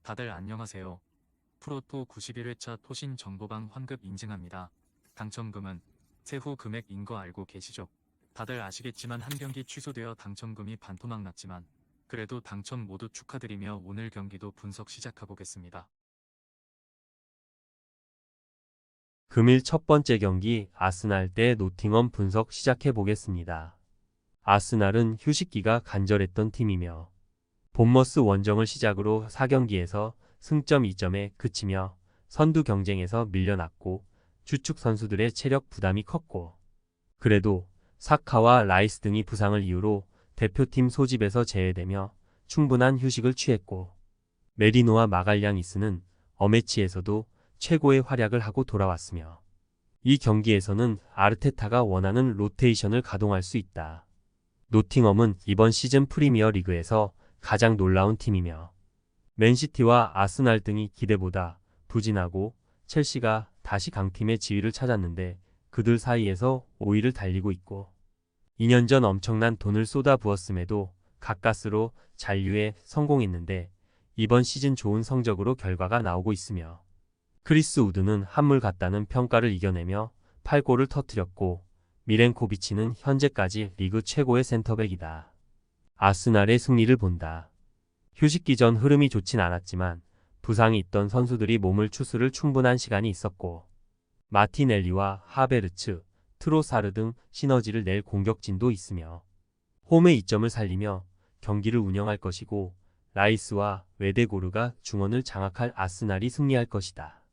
다들 안녕하세요. 프로토 91회차 토신 정보방 환급 인증합니다. 당첨금은 세후 금액인 거 알고 계시죠? 다들 아시겠지만 한 경기 취소되어 당첨금이 반토막 났지만 그래도 당첨 모두 축하드리며 오늘 경기도 분석 시작해보겠습니다. 금일 첫 번째 경기 아스날 대 노팅엄 분석 시작해 보겠습니다. 아스날은 휴식기가 간절했던 팀이며 본머스 원정을 시작으로 4경기에서 승점 2점에 그치며 선두 경쟁에서 밀려났고 주축 선수들의 체력 부담이 컸고 그래도 사카와 라이스 등이 부상을 이유로 대표팀 소집에서 제외되며 충분한 휴식을 취했고 메리노와 마갈량이스는 어매치에서도 최고의 활약을 하고 돌아왔으며 이 경기에서는 아르테타가 원하는 로테이션을 가동할 수 있다. 노팅엄은 이번 시즌 프리미어 리그에서 가장 놀라운 팀이며 맨시티와 아스날 등이 기대보다 부진하고 첼시가 다시 강팀의 지위를 찾았는데 그들 사이에서 5위를 달리고 있고 2년 전 엄청난 돈을 쏟아부었음에도 가까스로 잔류에 성공했는데 이번 시즌 좋은 성적으로 결과가 나오고 있으며 크리스 우드는 한물 같다는 평가를 이겨내며 8골을 터뜨렸고 미렌코비치는 현재까지 리그 최고의 센터백이다. 아스날의 승리를 본다. 휴식기 전 흐름이 좋진 않았지만 부상이 있던 선수들이 몸을 추스를 충분한 시간이 있었고 마티넬리와 하베르츠, 트로사르 등 시너지를 낼 공격진도 있으며 홈의 이점을 살리며 경기를 운영할 것이고 라이스와 웨데고르가 중원을 장악할 아스날이 승리할 것이다.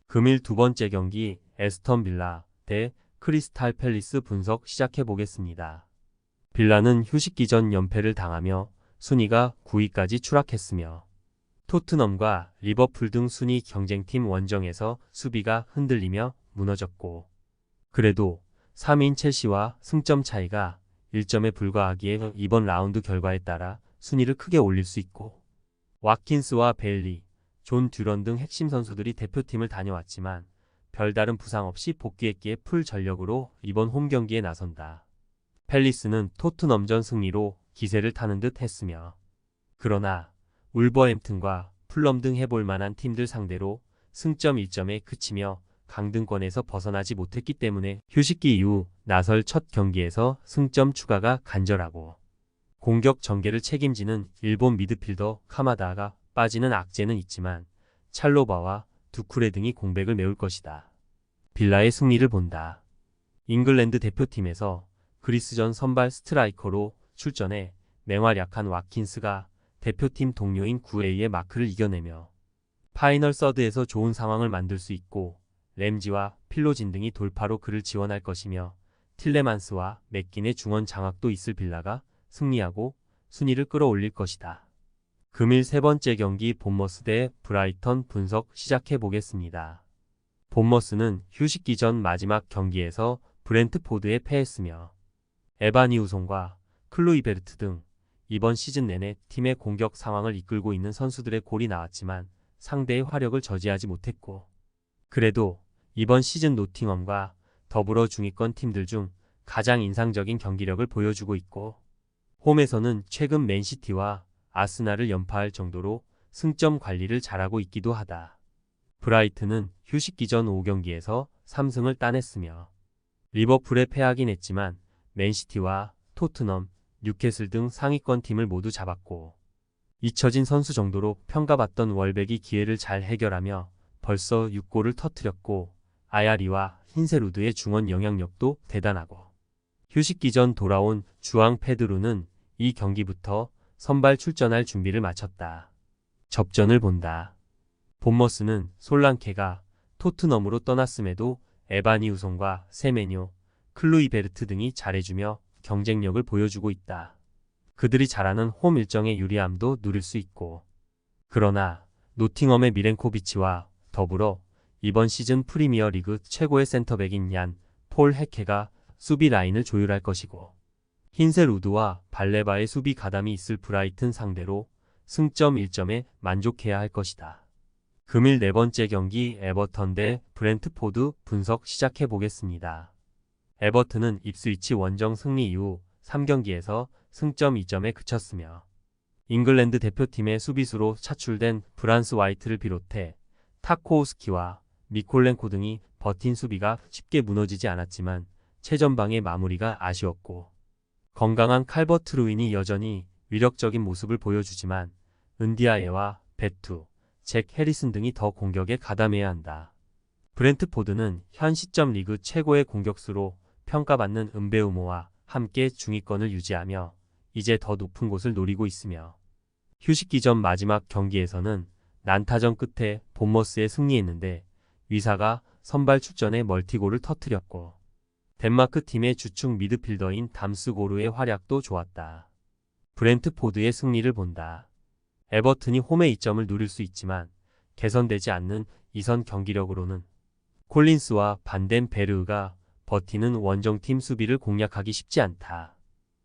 금일 두 번째 경기 에스턴 빌라 대 크리스탈 팰리스 분석 시작해 보겠습니다. 빌라는 휴식기 전 연패를 당하며 순위가 9위까지 추락했으며 토트넘과 리버풀 등 순위 경쟁팀 원정에서 수비가 흔들리며 무너졌고 그래도 3위인 첼시와 승점 차이가 1점에 불과하기에 이번 라운드 결과에 따라 순위를 크게 올릴 수 있고 와킨스와 베일리, 존 듀런 등 핵심 선수들이 대표팀을 다녀왔지만 별다른 부상 없이 복귀했기에 풀 전력으로 이번 홈 경기에 나선다. 팰리스는 토트넘전 승리로 기세를 타는 듯 했으며 그러나 울버햄튼과 풀럼 등 해볼 만한 팀들 상대로 승점 1점에 그치며 강등권에서 벗어나지 못했기 때문에 휴식기 이후 나설 첫 경기에서 승점 추가가 간절하고 공격 전개를 책임지는 일본 미드필더 카마다가 빠지는 악재는 있지만 찰로바와 두쿠레 등이 공백을 메울 것이다. 빌라의 승리를 본다. 잉글랜드 대표팀에서 그리스전 선발 스트라이커로 출전해 맹활약한 와킨스가 대표팀 동료인 구에이의 마크를 이겨내며 파이널 서드에서 좋은 상황을 만들 수 있고 램지와 필로진 등이 돌파로 그를 지원할 것이며 틸레만스와 맥긴의 중원 장악도 있을 빌라가 승리하고 순위를 끌어올릴 것이다. 금일 세 번째 경기 본머스 대 브라이턴 분석 시작해 보겠습니다. 본머스는 휴식기 전 마지막 경기에서 브렌트포드에 패했으며 에바니우송과 클루이베르트 등 이번 시즌 내내 팀의 공격 상황을 이끌고 있는 선수들의 골이 나왔지만 상대의 화력을 저지하지 못했고 그래도 이번 시즌 노팅엄과 더불어 중위권 팀들 중 가장 인상적인 경기력을 보여주고 있고 홈에서는 최근 맨시티와 아스날을 연파할 정도로 승점 관리를 잘하고 있기도 하다. 브라이튼은 휴식기 전 5경기에서 3승을 따냈으며 리버풀에 패하긴 했지만 맨시티와 토트넘, 뉴캐슬 등 상위권 팀을 모두 잡았고 잊혀진 선수 정도로 평가받던 월백이 기회를 잘 해결하며 벌써 6골을 터뜨렸고 아야리와 힌세루드의 중원 영향력도 대단하고 휴식기 전 돌아온 주앙 페드루는 이 경기부터 선발 출전할 준비를 마쳤다. 접전을 본다. 본머스는 솔랑케가 토트넘으로 떠났음에도 에바니우송과 세메뇨, 클루이베르트 등이 잘해주며 경쟁력을 보여주고 있다. 그들이 잘하는 홈 일정의 유리함도 누릴 수 있고 그러나 노팅엄의 미렌코비치와 더불어 이번 시즌 프리미어 리그 최고의 센터백인 폴 헤케가 수비 라인을 조율할 것이고 힌셀 우드와 발레바의 수비 가담이 있을 브라이튼 상대로 승점 1점에 만족해야 할 것이다. 금일 네 번째 경기 에버턴 대 브렌트포드 분석 시작해 보겠습니다. 에버튼은 입스위치 원정 승리 이후 3경기에서 승점 2점에 그쳤으며 잉글랜드 대표팀의 수비수로 차출된 브란스 와이트를 비롯해 타코우스키와 미콜렌코 등이 버틴 수비가 쉽게 무너지지 않았지만 최전방의 마무리가 아쉬웠고, 건강한 칼버트 루인이 여전히 위력적인 모습을 보여주지만 은디아예와 베투, 잭 해리슨 등이 더 공격에 가담해야 한다. 브렌트포드는 현 시점 리그 최고의 공격수로 평가받는 은베우모와 함께 중위권을 유지하며 이제 더 높은 곳을 노리고 있으며, 휴식기 전 마지막 경기에서는 난타전 끝에 본머스에 승리했는데 위사가 선발 출전에 멀티골을 터뜨렸고, 덴마크 팀의 주축 미드필더인 담스고르의 활약도 좋았다. 브렌트포드의 승리를 본다. 에버튼이 홈의 이점을 누릴 수 있지만 개선되지 않는 이선 경기력으로는 콜린스와 반덴 베르흐가 버티는 원정팀 수비를 공략하기 쉽지 않다.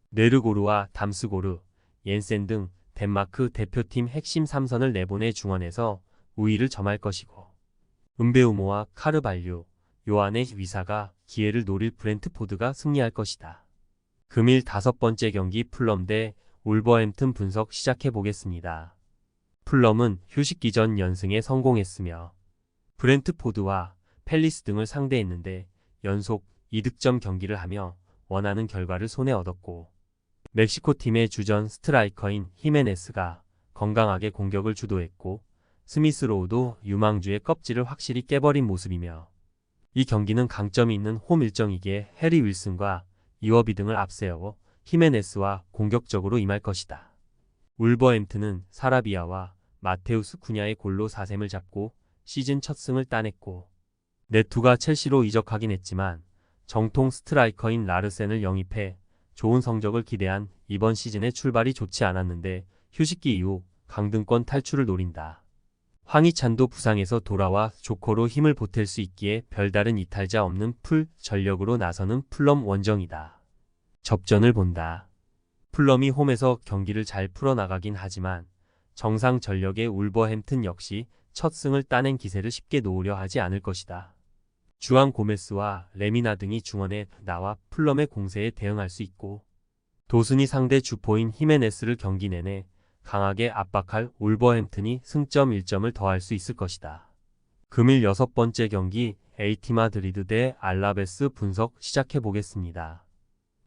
네르고르와 담스고르, 옌센 등 덴마크 대표팀 핵심 3선을 내보내 중원에서 우위를 점할 것이고, 은베우모와 카르발류, 요한의 위사가 기회를 노릴 브렌트포드가 승리할 것이다. 금일 5번째 경기 풀럼 대 울버햄튼 분석 시작해 보겠습니다. 풀럼은 휴식기 전 연승에 성공했으며 브렌트포드와 팰리스 등을 상대했는데 연속 2득점 경기를 하며 원하는 결과를 손에 얻었고, 멕시코 팀의 주전 스트라이커인 히메네스가 건강하게 공격을 주도했고, 스미스 로우도 유망주의 껍질을 확실히 깨버린 모습이며, 이 경기는 강점이 있는 홈 일정이기에 해리 윌슨과 이워비 등을 앞세워 히메네스와 공격적으로 임할 것이다. 울버햄튼은 사라비아와 마테우스 쿠냐의 골로 4셈을 잡고 시즌 첫 승을 따냈고, 네투가 첼시로 이적하긴 했지만 정통 스트라이커인 라르센을 영입해 좋은 성적을 기대한 이번 시즌의 출발이 좋지 않았는데 휴식기 이후 강등권 탈출을 노린다. 황희찬도 부상에서 돌아와 조커로 힘을 보탤 수 있기에 별다른 이탈자 없는 풀 전력으로 나서는 풀럼 원정이다. 접전을 본다. 풀럼이 홈에서 경기를 잘 풀어나가긴 하지만 정상 전력의 울버햄튼 역시 첫 승을 따낸 기세를 쉽게 놓으려 하지 않을 것이다. 주앙 고메스와 레미나 등이 중원에 나와 풀럼의 공세에 대응할 수 있고, 도슨이 상대 주포인 히메네스를 경기 내내 강하게 압박할 울버햄튼이 승점 1점을 더할 수 있을 것이다. 금일 6번째 경기 AT 마드리드 대 알라베스 분석 시작해 보겠습니다.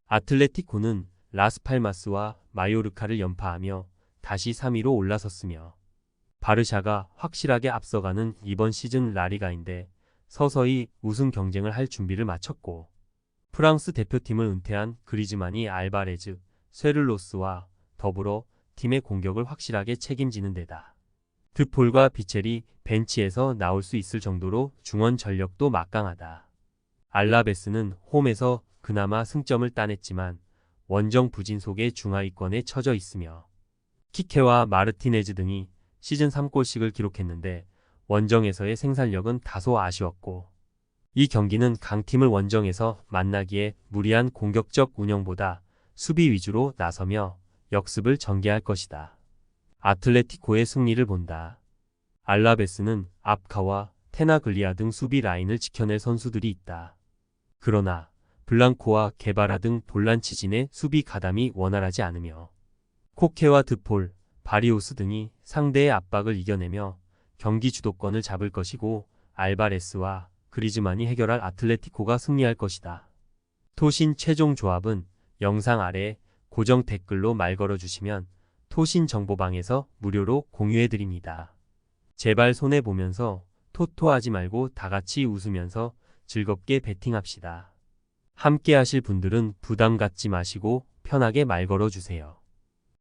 아틀레티코는 라스팔마스와 마요르카를 연파하며 다시 3위로 올라섰으며, 바르샤가 확실하게 앞서가는 이번 시즌 라리가인데 서서히 우승 경쟁을 할 준비를 마쳤고, 프랑스 대표팀을 은퇴한 그리즈만이 알바레즈, 쇠를로스와 더불어 팀의 공격을 확실하게 책임지는 데다 드폴과 비첼이 벤치에서 나올 수 있을 정도로 중원 전력도 막강하다. 알라베스는 홈에서 그나마 승점을 따냈지만 원정 부진 속에 중하위권에 처져 있으며, 키케와 마르티네즈 등이 시즌 3골씩을 기록했는데 원정에서의 생산력은 다소 아쉬웠고, 이 경기는 강팀을 원정에서 만나기에 무리한 공격적 운영보다 수비 위주로 나서며 역습을 전개할 것이다. 아틀레티코의 승리를 본다. 알라베스는 압카와 테나글리아 등 수비 라인을 지켜낼 선수들이 있다. 그러나 블랑코와 게바라 등 볼란치진의 수비 가담이 원활하지 않으며, 코케와 드폴, 바리오스 등이 상대의 압박을 이겨내며 경기 주도권을 잡을 것이고, 알바레스와 그리즈만이 해결할 아틀레티코가 승리할 것이다. 토신 최종 조합은 영상 아래 고정 댓글로 말 걸어주시면 토신 정보방에서 무료로 공유해드립니다. 제발 손해보면서 토토하지 말고 다같이 웃으면서 즐겁게 베팅합시다. 함께 하실 분들은 부담 갖지 마시고 편하게 말 걸어주세요.